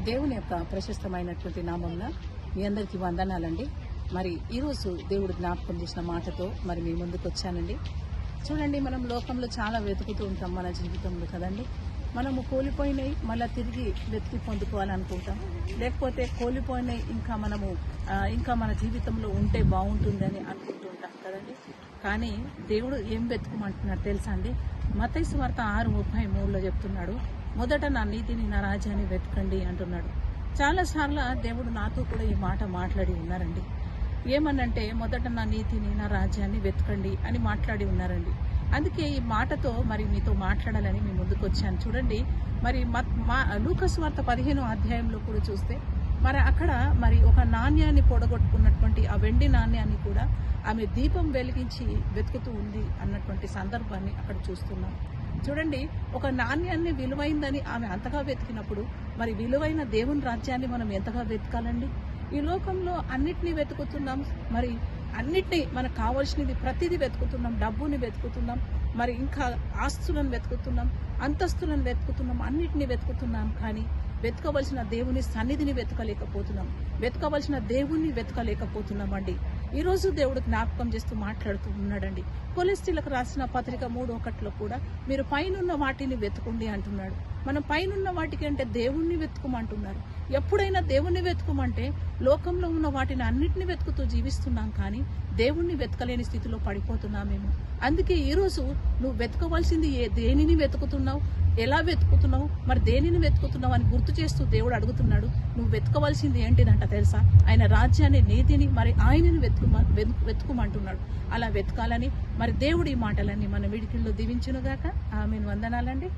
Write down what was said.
దేవుని యొక్క ప్రశస్తమైనటువంటి నామంలో మీ అందరికీ వందనాలండి. మరి ఈరోజు దేవుడు జ్ఞాపకం చేసిన మాటతో మరి మీ ముందుకు వచ్చానండి. చూడండి, మనం లోకంలో చాలా వెతుకుతూ ఉంటాం మన జీవితంలో కదండి. మనము కోల్పోయినాయి మళ్ళీ తిరిగి వెతికి పొందుకోవాలనుకుంటాం, లేకపోతే కోల్పోయినాయి ఇంకా మన జీవితంలో ఉంటే బాగుంటుందని అనుకుంటూ ఉంటాం కదండి. కానీ దేవుడు ఏం వెతుకుమంటున్నాడు తెలుసా అండి? మత్తయి సువార్త 6:33లో చెప్తున్నాడు, మొదట నా నీతిని నా రాజ్యాన్ని వెతకండి అంటున్నాడు. చాలాసార్లు దేవుడు నాతో కూడా ఈ మాట మాట్లాడి ఉన్నారండి. ఏమనంటే, మొదట నా నీతిని నా రాజ్యాన్ని వెతకండి అని మాట్లాడి ఉన్నారండి. అందుకే ఈ మాటతో మరి మీతో మాట్లాడాలని మీ ముందుకు వచ్చాను. చూడండి, మరి లూకా సువార్త 15వ అధ్యాయంలో కూడా చూస్తే మరి అక్కడ మరి ఒక నాణ్యాన్ని పొడగొట్టుకున్నటువంటి ఆ వెండి నాణ్యాన్ని కూడా ఆమె దీపం వెలిగించి వెతుకుతూ ఉంది అన్నటువంటి సందర్భాన్ని అక్కడ చూస్తున్నాం. చూడండి, ఒక నాణ్యాన్ని విలువైందని ఆమె అంతగా వెతికినప్పుడు మరి విలువైన దేవుని రాజ్యాన్ని మనం ఎంతగా వెతకాలండి? ఈ లోకంలో అన్నిటినీ వెతుకుతున్నాం, మరి అన్నిటినీ మనకు కావాల్సినది ప్రతిదీ వెతుకుతున్నాం. డబ్బుని వెతుకుతున్నాం, మరి ఇంకా ఆస్తులను వెతుకుతున్నాం, అంతస్తులను వెతుకుతున్నాం, అన్నిటినీ వెతుకుతున్నాం. కానీ వెతకవలసిన దేవుని సన్నిధిని వెతకవలసిన దేవుణ్ణి వెతకలేకపోతున్నామండి. ఈరోజు దేవుడు జ్ఞాపకం చేస్తూ మాట్లాడుతూ ఉన్నాడండి. కొలెస్ట్రీలకు రాసిన పత్రిక 3:1లో కూడా మీరు పైనున్న వాటిని వెతుకుండి అంటున్నాడు. మనం పైనున్న వాటికి అంటే దేవుణ్ణి వెతుకుమంటున్నారు. ఎప్పుడైనా దేవుణ్ణి వెతుకుమంటే లోకంలో ఉన్న వాటిని అన్నిటిని వెతుకుతూ జీవిస్తున్నాం, కానీ దేవుణ్ణి వెతకలేని స్థితిలో పడిపోతున్నామేమో. అందుకే ఈరోజు నువ్వు వెతకవలసింది దేనిని వెతుకుతున్నావు, ఎలా వెతుకుతున్నావు, మరి దేనిని వెతుకుతున్నావు అని గుర్తు చేస్తూ దేవుడు అడుగుతున్నాడు. నువ్వు వెతకవలసింది ఏంటిదంట తెలుసా? ఆయన రాజ్యాన్ని, నీతిని, మరి ఆయనని వెతుకుమంటున్నాడు. అలా వెతకాలని మరి దేవుడి మాటలన్నీ మన విడికిల్లో దీవించునుగాక. ఆమెను వందనాలండి.